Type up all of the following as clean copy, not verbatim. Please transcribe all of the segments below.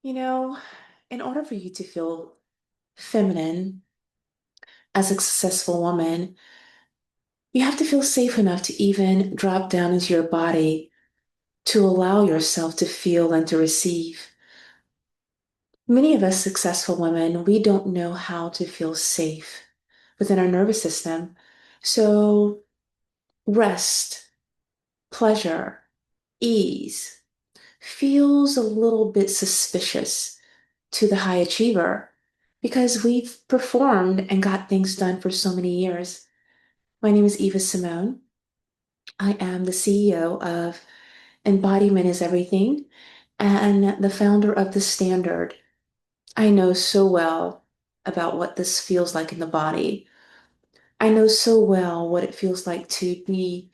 You know, in order for you to feel feminine as a successful woman, you have to feel safe enough to even drop down into your body to allow yourself to feel and to receive. Many of us successful women, we don't know how to feel safe within our nervous system. So, rest, pleasure, ease feels a little bit suspicious to the high achiever because we've performed and got things done for so many years. My name is Eva Simone. I am the CEO of Embodiment is Everything and the founder of The Standard. I know so well about what this feels like in the body. I know so well what it feels like to be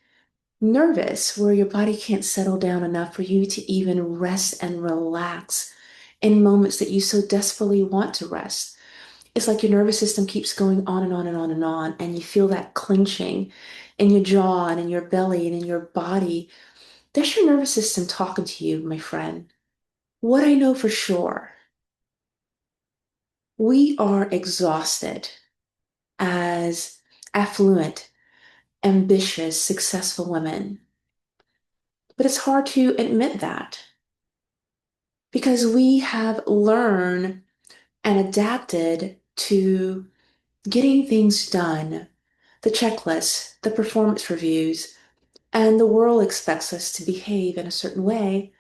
nervous, where your body can't settle down enough for you to even rest and relax in moments that you so desperately want to rest. It's like your nervous system keeps going on and on and on and on, and you feel that clenching in your jaw and in your belly and in your body. That's your nervous system talking to you, my friend. What I know for sure, we are exhausted as affluent, ambitious, successful women. But it's hard to admit that because we have learned and adapted to getting things done, the checklist, the performance reviews, and the world expects us to behave in a certain way.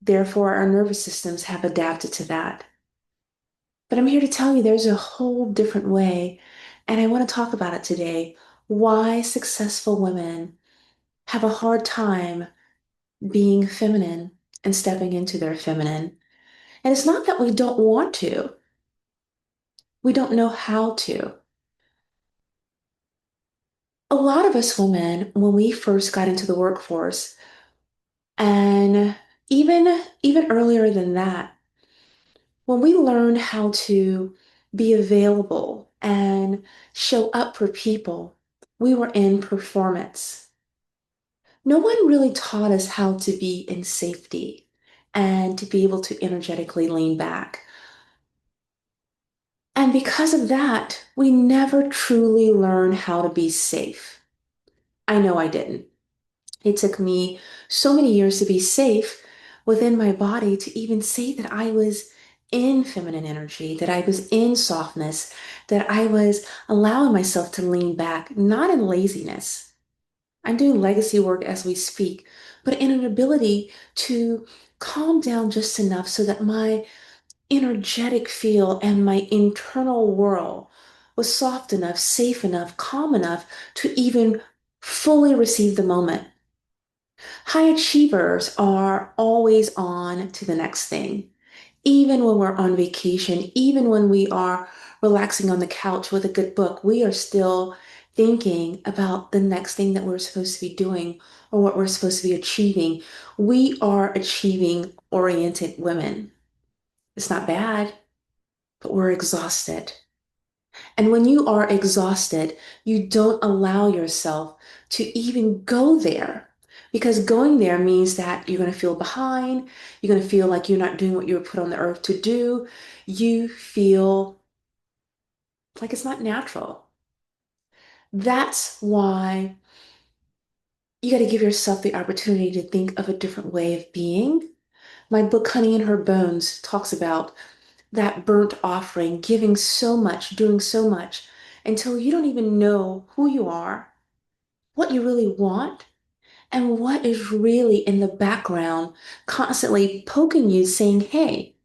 Therefore, our nervous systems have adapted to that. But I'm here to tell you there's a whole different way, and I want to talk about it today. Why successful women have a hard time being feminine and stepping into their feminine. And it's not that we don't want to, we don't know how to. A lot of us women, when we first got into the workforce, and even earlier than that, when we learned how to be available and show up for people, we were in performance. No one really taught us how to be in safety and to be able to energetically lean back. And because of that, we never truly learned how to be safe. I know I didn't. It took me so many years to be safe within my body to even say that I was in feminine energy, that I was in softness, that I was allowing myself to lean back, not in laziness. I'm doing legacy work as we speak, but in an ability to calm down just enough so that my energetic feel and my internal world was soft enough, safe enough, calm enough to even fully receive the moment. High achievers are always on to the next thing. Even when we're on vacation, even when we are relaxing on the couch with a good book, we are still thinking about the next thing that we're supposed to be doing or what we're supposed to be achieving. We are achieving oriented women. It's not bad, but we're exhausted. And when you are exhausted, you don't allow yourself to even go there. Because going there means that you're going to feel behind. You're going to feel like you're not doing what you were put on the earth to do. You feel like it's not natural. That's why you got to give yourself the opportunity to think of a different way of being. My book, Honey in Her Bones, talks about that burnt offering, giving so much, doing so much until you don't even know who you are, what you really want, and what is really in the background constantly poking you, saying, hey,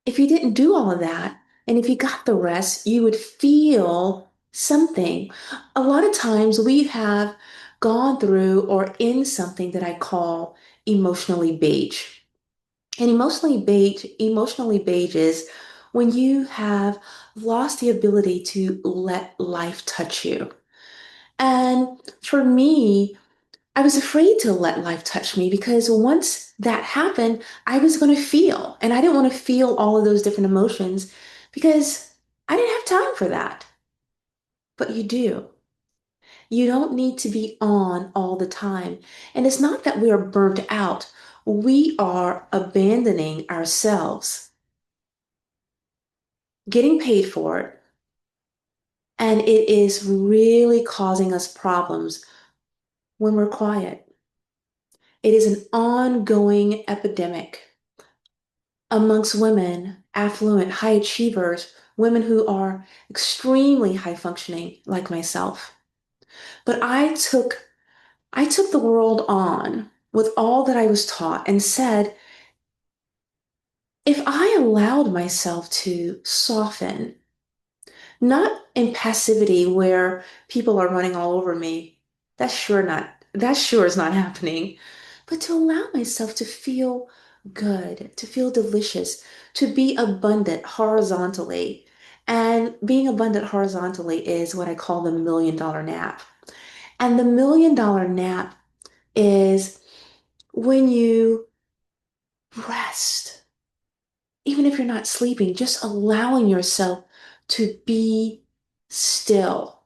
if you didn't do all of that, and if you got the rest, you would feel something. A lot of times we have gone through or in something that I call emotionally beige. And emotionally beige is when you have lost the ability to let life touch you. And for me, I was afraid to let life touch me because once that happened, I was going to feel, and I didn't want to feel all of those different emotions because I didn't have time for that. But you do. You don't need to be on all the time. And it's not that we are burnt out. we are abandoning ourselves, getting paid for it, and it is really causing us problems when we're quiet. It is an ongoing epidemic amongst women, affluent, high achievers, women who are extremely high functioning like myself. But I took the world on with all that I was taught and said, if I allowed myself to soften, not in passivity where people are running all over me, that sure is not happening, but to allow myself to feel good, to feel delicious, to be abundant horizontally. And being abundant horizontally is what I call the $1 million nap. And the $1 million nap is when you rest, even if you're not sleeping, just allowing yourself to be still.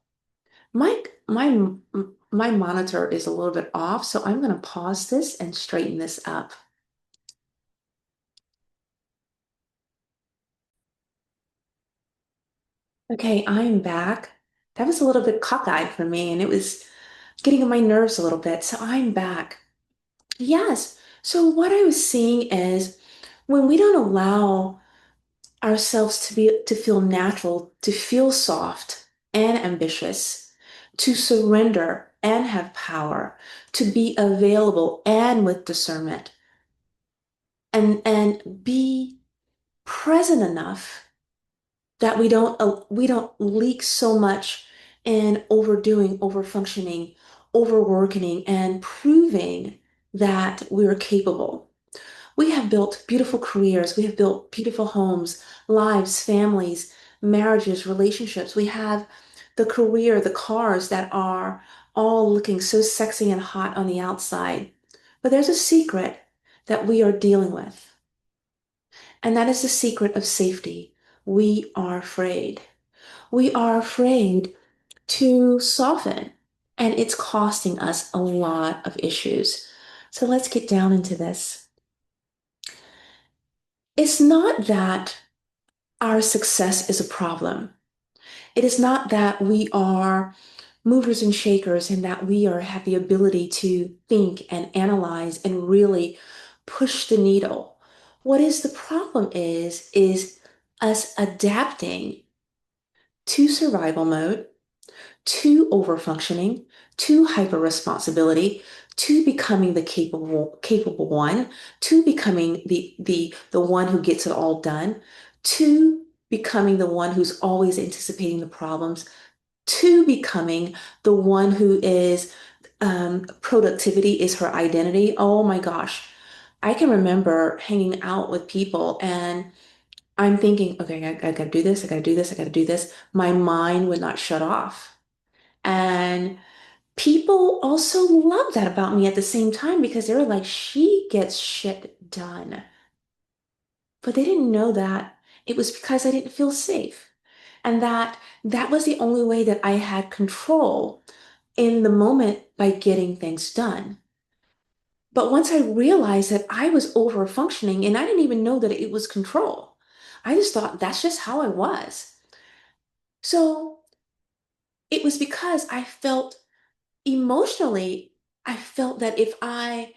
My my my monitor is a little bit off, so I'm going to pause this and straighten this up. Okay, I'm back. That was a little bit cockeyed for me, and it was getting on my nerves a little bit, so I'm back. Yes. So what I was seeing is when we don't allow ourselves to feel natural, to feel soft and ambitious, to surrender and have power, to be available and with discernment, and be present enough that we don't leak so much in overdoing, overfunctioning, overworking, and proving that we're capable. We have built beautiful careers. We have built beautiful homes, lives, families, marriages, relationships. We have the career, the cars that are all looking so sexy and hot on the outside. But there's a secret that we are dealing with, and that is the secret of safety. We are afraid. We are afraid to soften, and it's costing us a lot of issues. So let's get down into this. It's not that our success is a problem. It is not that we are movers and shakers and that we have the ability to think and analyze and really push the needle. What is the problem is us adapting to survival mode, to overfunctioning, to hyper responsibility, to becoming the capable one, to becoming the one who gets it all done, to becoming the one who's always anticipating the problems, to becoming the one who is productivity is her identity. Oh my gosh. I can remember hanging out with people and I'm thinking, okay, I gotta do this, I gotta do this, I gotta do this. My mind would not shut off. And people also love that about me at the same time because they were like, she gets shit done. But they didn't know that it was because I didn't feel safe. And that was the only way that I had control in the moment by getting things done. But once I realized that I was over functioning and I didn't even know that it was control, I just thought that's just how I was. So it was because I felt emotionally, I felt that if I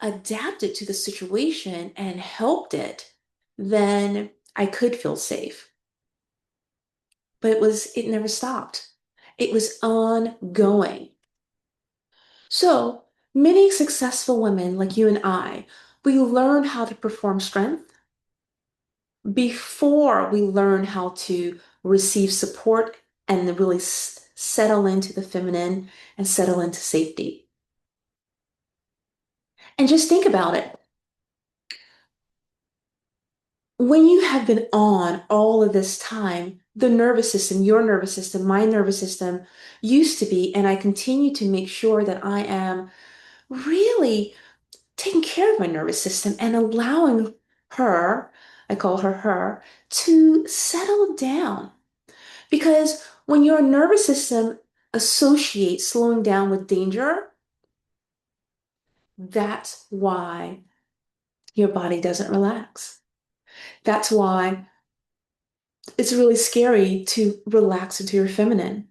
adapted to the situation and helped it, then I could feel safe. But it never stopped. It was ongoing. So many successful women like you and I, we learn how to perform strength before we learn how to receive support and really settle into the feminine and settle into safety. And just think about it. When you have been on all of this time, the nervous system, your nervous system, my nervous system used to be, and I continue to make sure that I am really taking care of my nervous system and allowing her, I call her, to settle down. Because when your nervous system associates slowing down with danger, that's why. your body doesn't relax. That's why it's really scary to relax into your feminine.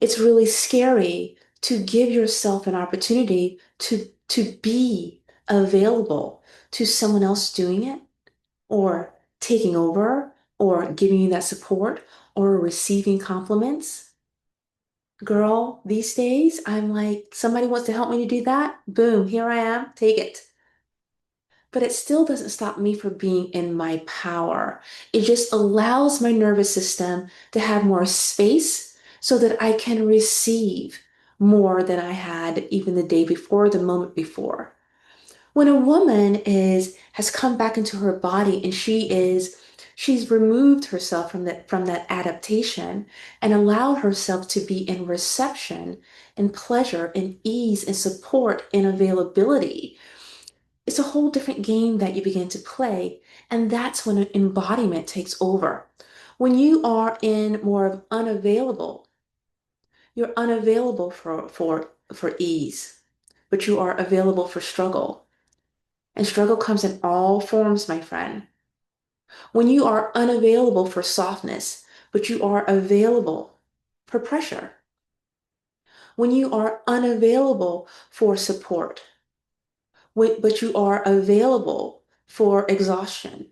It's really scary to give yourself an opportunity to be available to someone else doing it or taking over or giving you that support or receiving compliments. Girl, these days, I'm like, somebody wants to help me to do that. Boom, here I am. Take it. But it still doesn't stop me from being in my power. It just allows my nervous system to have more space so that I can receive more than I had even the day before, the moment before. When a woman has come back into her body and she's removed herself from that adaptation and allowed herself to be in reception and pleasure and ease and support and availability, it's a whole different game that you begin to play. And that's when an embodiment takes over. When you are in more of unavailable, you're unavailable for ease, but you are available for struggle. And struggle comes in all forms, my friend. When you are unavailable for softness, but you are available for pressure. When you are unavailable for support, but you are available for exhaustion.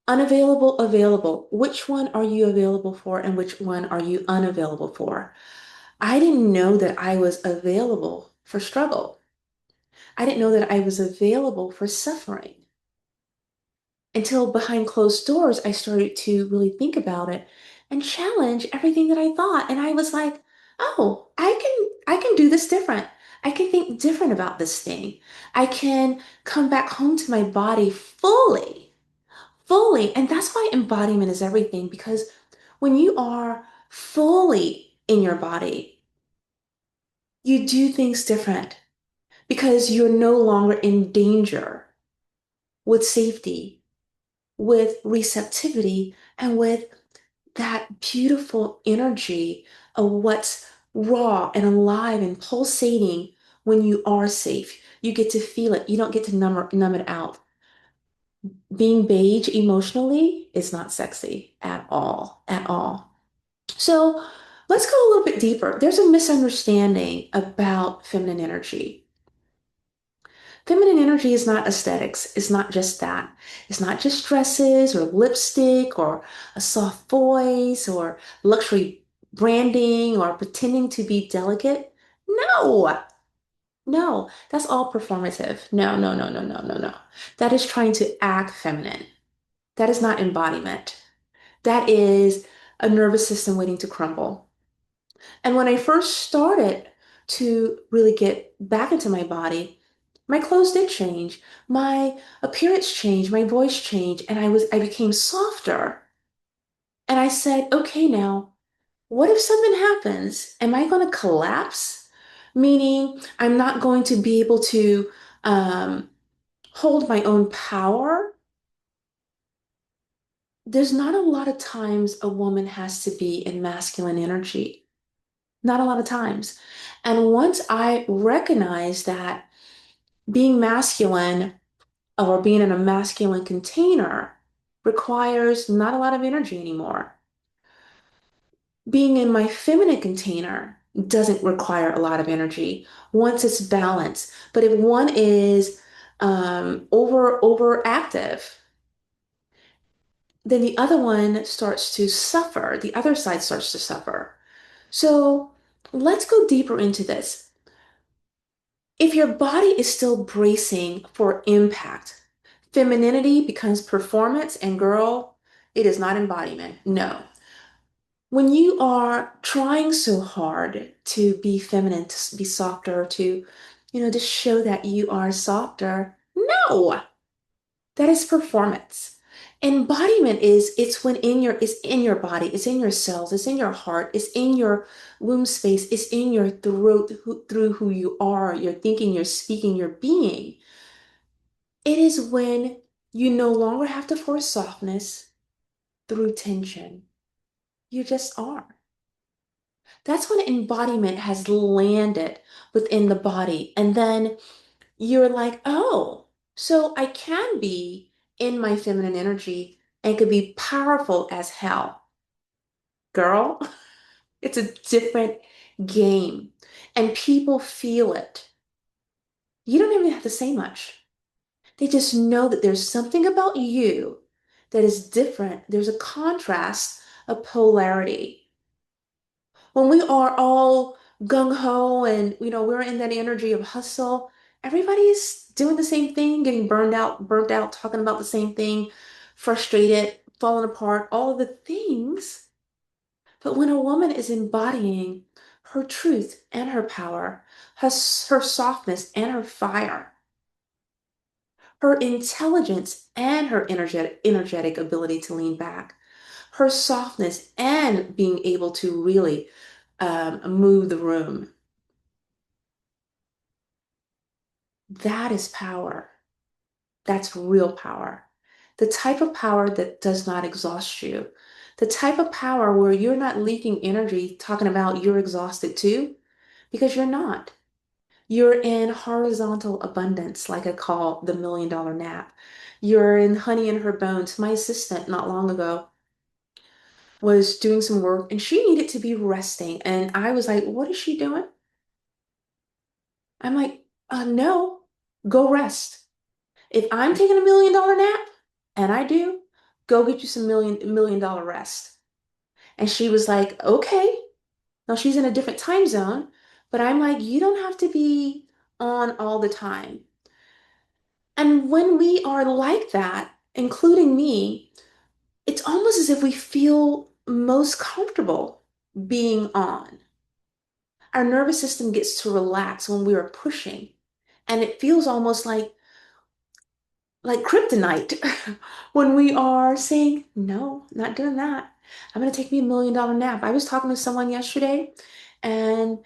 Unavailable, available. Which one are you available for and which one are you unavailable for? I didn't know that I was available for struggle. I didn't know that I was available for suffering. Until behind closed doors, I started to really think about it and challenge everything that I thought. And I was like, oh, I can do this different. I can think different about this thing. I can come back home to my body fully. And that's why embodiment is everything, because when you are fully in your body, you do things different because you're no longer in danger with safety, with receptivity, and with that beautiful energy of what's raw and alive and pulsating when you are safe. You get to feel it. You don't get to numb it out. Being beige emotionally is not sexy at all, at all. So let's go a little bit deeper. There's a misunderstanding about feminine energy. Feminine energy is not aesthetics. It's not just that. It's not just dresses or lipstick or a soft voice or luxury branding or pretending to be delicate. No, no, that's all performative. No, no, no, no, no, no, no. That is trying to act feminine. That is not embodiment. That is a nervous system waiting to crumble. And when I first started to really get back into my body, my clothes did change. My appearance changed, my voice changed, and I became softer. And I said, okay, now, what if something happens? Am I going to collapse? Meaning I'm not going to be able to um, hold my own power. There's not a lot of times a woman has to be in masculine energy. Not a lot of times. And once I recognized that being masculine or being in a masculine container requires not a lot of energy anymore. Being in my feminine container doesn't require a lot of energy once it's balanced. But if one is overactive, then the other one starts to suffer. The other side starts to suffer. So let's go deeper into this. If your body is still bracing for impact, femininity becomes performance, and girl, it is not embodiment. No. When you are trying so hard to be feminine, to be softer, to show that you are softer, no, that is performance. Embodiment it's in your body, it's in your cells, it's in your heart, it's in your womb space, it's in your throat through who you are, your thinking, your speaking, your being. It is when you no longer have to force softness through tension. You just are. That's when embodiment has landed within the body. And then you're like, oh. So I can be in my feminine energy and could be powerful as hell. Girl, it's a different game and people feel it. You don't even have to say much. They just know that there's something about you that is different. There's a contrast, a polarity. When we are all gung ho and we're in that energy of hustle, everybody's doing the same thing, getting burnt out, talking about the same thing, frustrated, falling apart, all of the things. But when a woman is embodying her truth and her power, her softness and her fire, her intelligence and her energetic ability to lean back, her softness and being able to really move the room. That is power. That's real power. The type of power that does not exhaust you. The type of power where you're not leaking energy talking about you're exhausted too, because you're not. You're in horizontal abundance, like I call the $1 million nap. You're in honey in her bones. My assistant not long ago was doing some work and she needed to be resting. And I was like, what is she doing? I'm like, no, go rest. If I'm taking $1 million nap, and I do, go get you some $1 million rest. And she was like, okay. Now she's in a different time zone, but I'm like, you don't have to be on all the time. And when we are like that, including me, it's almost as if we feel most comfortable being on. Our nervous system gets to relax when we are pushing. And it feels almost like kryptonite when we are saying, no, not doing that. I'm going to take me $1 million nap. I was talking to someone yesterday and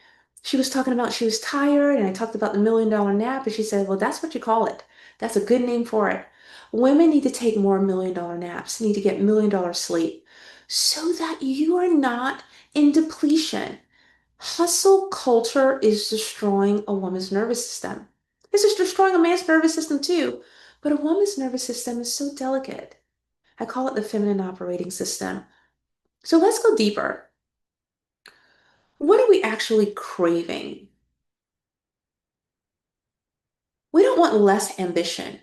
she was talking about she was tired, and I talked about the $1 million nap, and she said, well, that's what you call it. That's a good name for it. Women need to take more $1 million naps, need to get $1 million sleep so that you are not in depletion. Hustle culture is destroying a woman's nervous system. This is destroying a man's nervous system too. But a woman's nervous system is so delicate. I call it the feminine operating system. So let's go deeper. What are we actually craving? We don't want less ambition.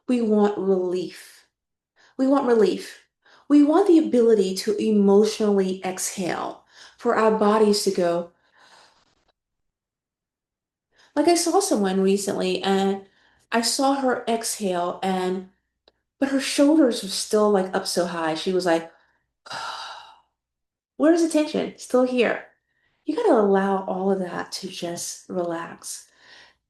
We want relief. We want relief. We want the ability to emotionally exhale, for our bodies to go. Like I saw someone recently and I saw her exhale and but her shoulders were still like up so high. She was like, where's the tension? Still here. You got to allow all of that to just relax.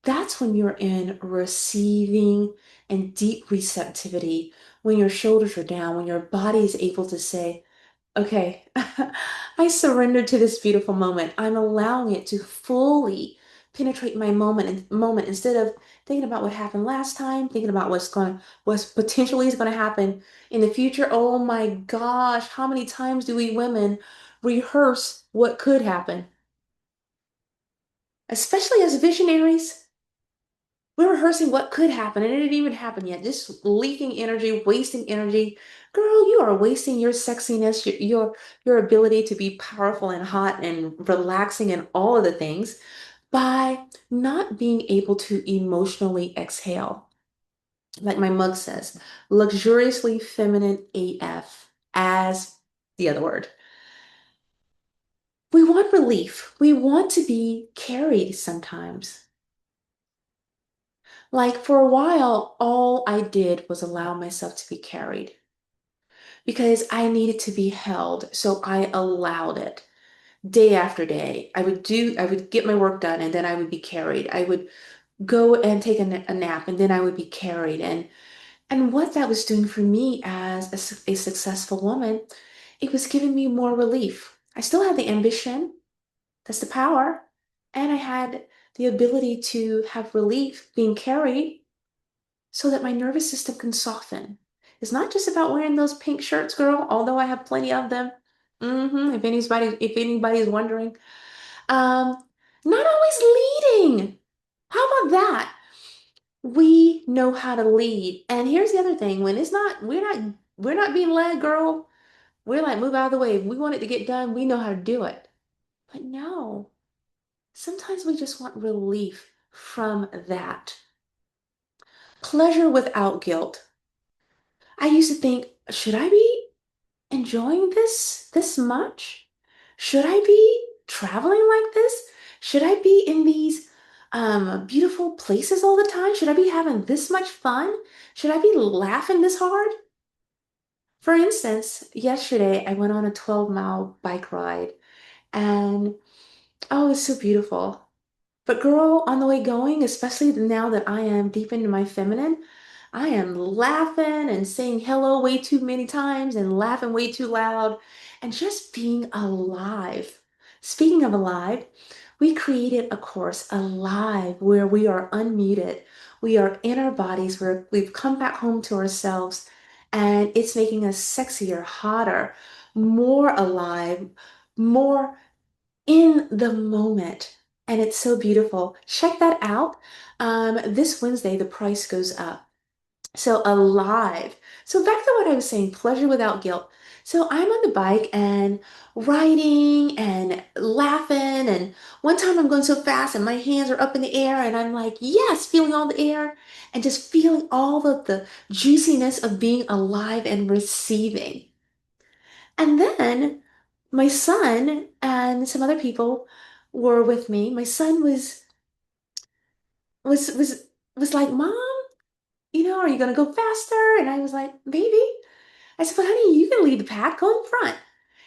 That's when you're in receiving and deep receptivity, when your shoulders are down, when your body is able to say, okay, I surrender to this beautiful moment. I'm allowing it to fully penetrate my moment instead of thinking about what happened last time, thinking about what's potentially is going to happen in the future. Oh my gosh, how many times do we women rehearse what could happen? Especially as visionaries, we're rehearsing what could happen and it didn't even happen yet. Just leaking energy, wasting energy. Girl, you are wasting your sexiness, your ability to be powerful and hot and relaxing and all of the things by not being able to emotionally exhale. Like my mug says, luxuriously feminine AF as the other word. We want relief. We want to be carried sometimes. Like for a while, all I did was allow myself to be carried because I needed to be held. So I allowed it day after day. I would get my work done and then I would be carried. I would go and take a nap and then I would be carried. And what that was doing for me as a successful woman, it was giving me more relief. I still had the ambition, that's the power, and I had the ability to have relief being carried so that my nervous system can soften. It's not just about wearing those pink shirts, girl, although I have plenty of them. If anybody's wondering. Not always leading. How about that? We know how to lead. And here's the other thing, when it's not, we're not being led, girl. We're like, move out of the way. If we want it to get done, we know how to do it. But no, sometimes we just want relief from that. Pleasure without guilt. I used to think, should I be enjoying this much? Should I be traveling like this? Should I be in these beautiful places all the time? Should I be having this much fun? Should I be laughing this hard? For instance, yesterday I went on a 12-mile bike ride and oh, it's so beautiful. But girl, on the way going, especially now that I am deep into my feminine, I am laughing and saying hello way too many times and laughing way too loud and just being alive. Speaking of alive, we created a course, Alive, where we are unmuted. We are in our bodies, where we've come back home to ourselves, and it's making us sexier, hotter, more alive, more in the moment. And it's so beautiful. Check that out. This Wednesday, the price goes up. So alive. So back to what I was saying, pleasure without guilt. So I'm on the bike and riding and laughing. And one time I'm going so fast and my hands are up in the air and I'm like, yes, feeling all the air and just feeling all of the juiciness of being alive and receiving. And then my son and some other people were with me. My son was was was like, Mom, are you gonna go faster? And I was like, maybe. I said, but honey, you can lead the pack, go in front.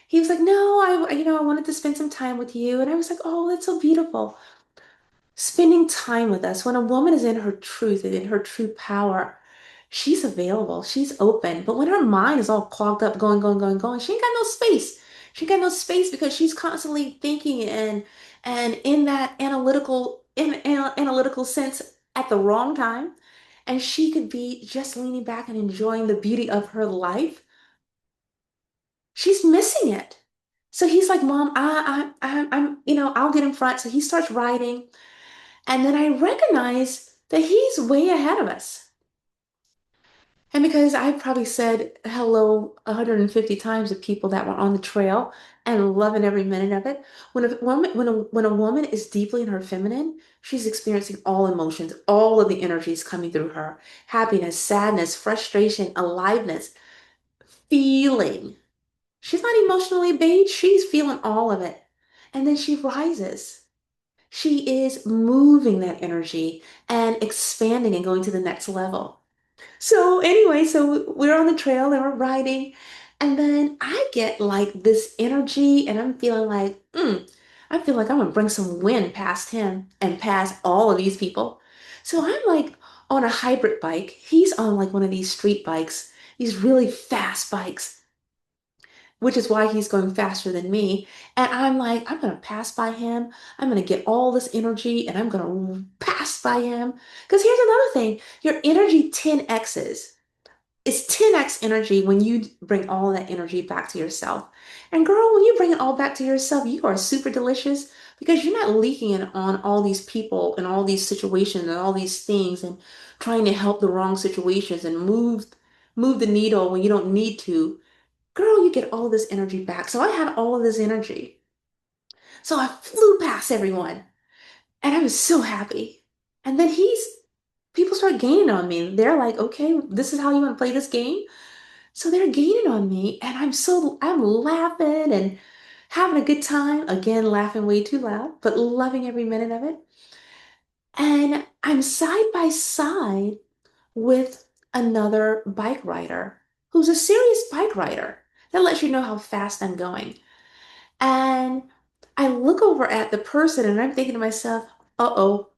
He was like, no, I wanted to spend some time with you. And I was like, oh, that's so beautiful. Spending time with us. When a woman is in her truth and in her true power, she's available, she's open. But when her mind is all clogged up, going, going, going, going, she ain't got no space. She ain't got no space because she's constantly thinking and in that analytical sense at the wrong time. And she could be just leaning back and enjoying the beauty of her life. She's missing it. So he's like, Mom, I'll get in front. So he starts riding. And then I recognize that he's way ahead of us. And because I probably said hello 150 times to people that were on the trail and loving every minute of it, when a woman is deeply in her feminine, she's experiencing all emotions, all of the energies coming through her, happiness, sadness, frustration, aliveness, feeling. She's not emotionally bathed, she's feeling all of it. And then she rises. She is moving that energy and expanding and going to the next level. So anyway, so we're on the trail and we're riding, and then I get like this energy, and I'm feeling like, I feel like I'm gonna bring some wind past him and past all of these people. So I'm like on a hybrid bike. He's on like one of these street bikes, these really fast bikes, which is why he's going faster than me. And I'm like, I'm gonna pass by him. I'm gonna get all this energy, and I'm gonna pass by him. Because here's another thing, your energy 10x's. It's 10x energy when you bring all that energy back to yourself. And girl, when you bring it all back to yourself, you are super delicious because you're not leaking it on all these people and all these situations and all these things and trying to help the wrong situations and move the needle when you don't need to. Girl, you get all this energy back. So I had all of this energy. So I flew past everyone and I was so happy. And then people start gaining on me. They're like, okay, this is how you want to play this game? So they're gaining on me, and I'm laughing and having a good time. Again, laughing way too loud, but loving every minute of it. And I'm side by side with another bike rider who's a serious bike rider. That lets you know how fast I'm going. And I look over at the person and I'm thinking to myself, uh-oh,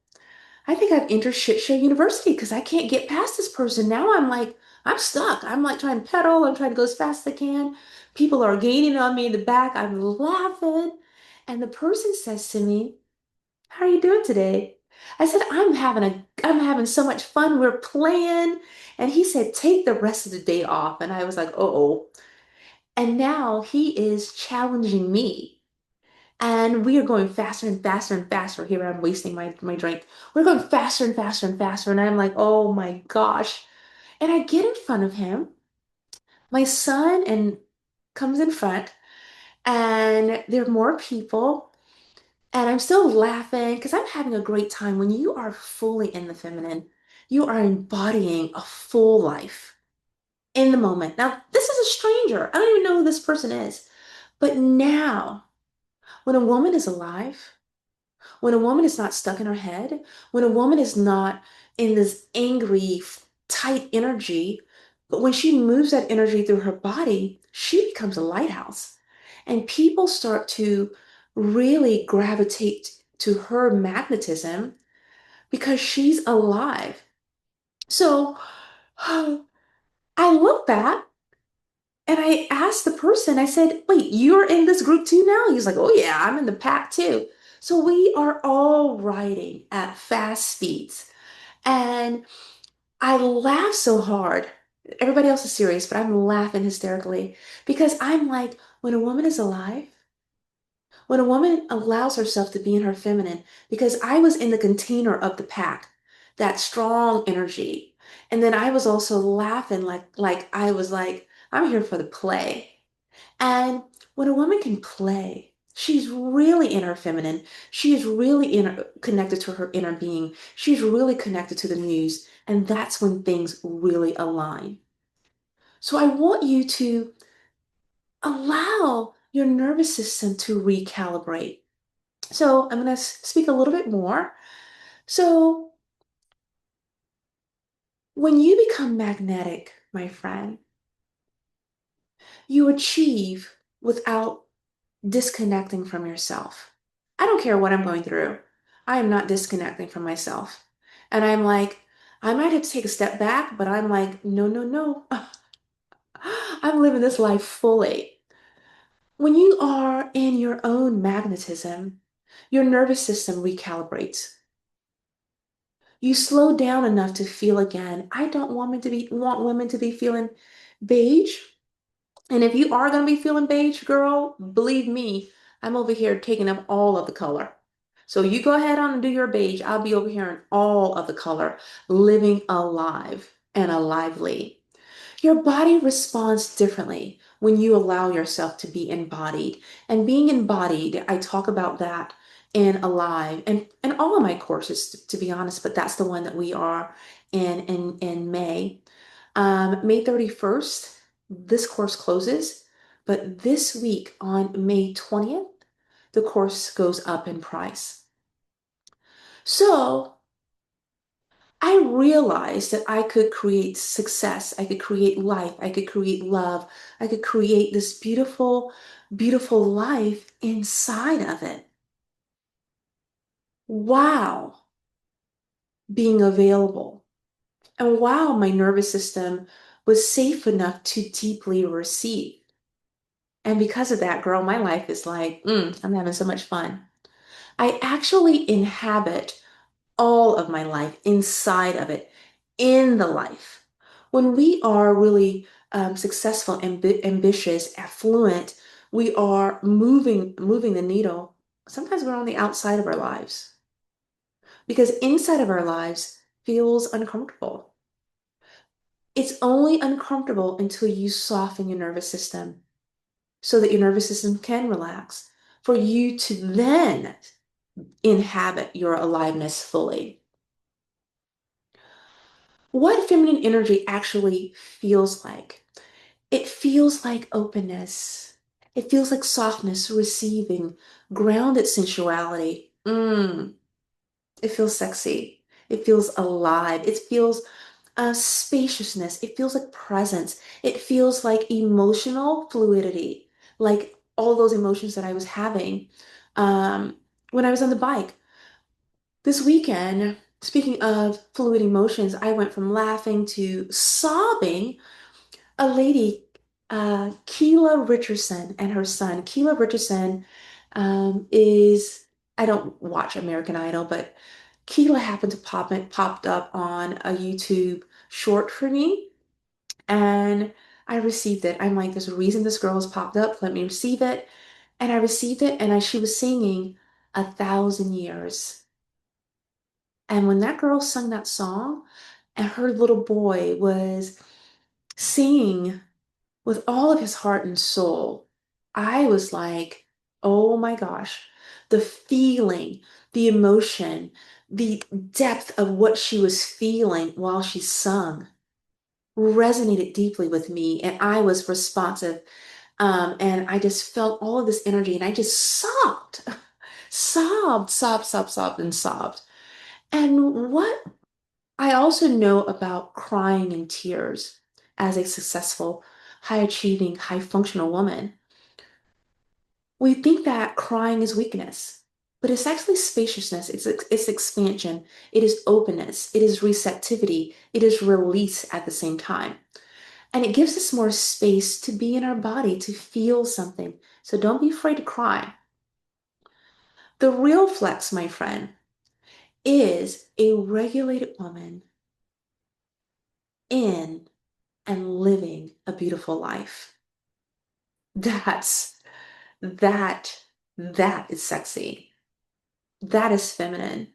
I think I've entered shit show university because I can't get past this person. Now I'm like, I'm stuck. I'm like trying to pedal. I'm trying to go as fast as I can. People are gaining on me in the back. I'm laughing. And the person says to me, how are you doing today? I said, I'm having so much fun. We're playing. And he said, take the rest of the day off. And I was like, oh. And now he is challenging me. And we are going faster and faster and faster. Here I'm wasting my drink. We're going faster and faster and faster. And I'm like, oh my gosh. And I get in front of him. My son and comes in front, and there are more people. And I'm still laughing because I'm having a great time. When you are fully in the feminine, you are embodying a full life in the moment. Now, this is a stranger. I don't even know who this person is. But now, when a woman is alive, when a woman is not stuck in her head, when a woman is not in this angry, tight energy, but when she moves that energy through her body, she becomes a lighthouse. And people start to really gravitate to her magnetism because she's alive. So I look back and I asked the person, I said, wait, you're in this group too now? He's like, oh yeah, I'm in the pack too. So we are all riding at fast speeds. And I laugh so hard. Everybody else is serious, but I'm laughing hysterically because I'm like, when a woman is alive, when a woman allows herself to be in her feminine, because I was in the container of the pack, that strong energy. And then I was also laughing like I was like, I'm here for the play. And when a woman can play, she's really in her feminine. She is really connected to her inner being. She's really connected to the muse. And that's when things really align. So I want you to allow your nervous system to recalibrate. So I'm going to speak a little bit more. So when you become magnetic, my friend, you achieve without disconnecting from yourself. I don't care what I'm going through. I am not disconnecting from myself. And I'm like, I might have to take a step back, but I'm like, no, no, no. I'm living this life fully. When you are in your own magnetism, your nervous system recalibrates. You slow down enough to feel again. I don't want women to be feeling beige. And if you are going to be feeling beige, girl, believe me, I'm over here taking up all of the color. So you go ahead on and do your beige. I'll be over here in all of the color, living alive and alively. Your body responds differently when you allow yourself to be embodied. And being embodied, I talk about that in Alive and all of my courses, to be honest, but that's the one that we are in May. May 31st, this course closes, but this week on May 20th, the course goes up in price. So I realized that I could create success, I could create life, I could create love, I could create this beautiful, beautiful life inside of it. Wow, being available. And wow, my nervous system was safe enough to deeply receive. And because of that, girl, my life is like, I'm having so much fun. I actually inhabit all of my life inside of it, in the life. When we are really successful, ambitious, affluent, we are moving the needle. Sometimes we're on the outside of our lives because inside of our lives feels uncomfortable. It's only uncomfortable until you soften your nervous system so that your nervous system can relax for you to then inhabit your aliveness fully. What feminine energy actually feels like? It feels like openness. It feels like softness, receiving, grounded sensuality. It feels sexy. It feels alive. It feels spaciousness. It feels like presence. It feels like emotional fluidity, like all those emotions that I was having when I was on the bike. This weekend, speaking of fluid emotions, I went from laughing to sobbing. A lady, Keela Richardson and her son. Keela Richardson is, I don't watch American Idol, but Keela happened to popped up on a YouTube short for me, and I received it. I'm like, there's a reason this girl has popped up. Let me receive it. And I received it, and she was singing 1,000 years. And when that girl sung that song, and her little boy was singing with all of his heart and soul, I was like, oh my gosh, the feeling, the emotion, the depth of what she was feeling while she sung resonated deeply with me. And I was responsive. And I just felt all of this energy and I just sobbed, sobbed, and sobbed. And what I also know about crying and tears as a successful, high achieving, high functional woman, we think that crying is weakness, but it's actually spaciousness, it's expansion, it is openness, it is receptivity, it is release at the same time. And it gives us more space to be in our body, to feel something. So don't be afraid to cry. The real flex, my friend, is a regulated woman in and living a beautiful life. That's that that is sexy. That is feminine.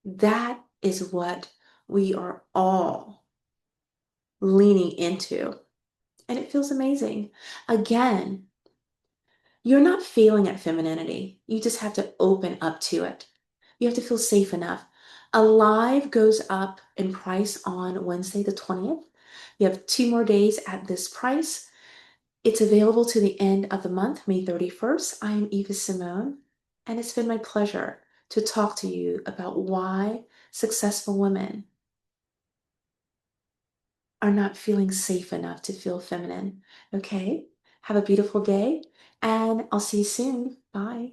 That is what we are all leaning into. And it feels amazing. Again, you're not failing at femininity. You just have to open up to it. You have to feel safe enough. A live goes up in price on Wednesday, the 20th. You have 2 more days at this price. It's available to the end of the month, May 31st. I am Eva Simone, and it's been my pleasure to talk to you about why successful women are not feeling safe enough to feel feminine. Okay? Have a beautiful day, and I'll see you soon. Bye.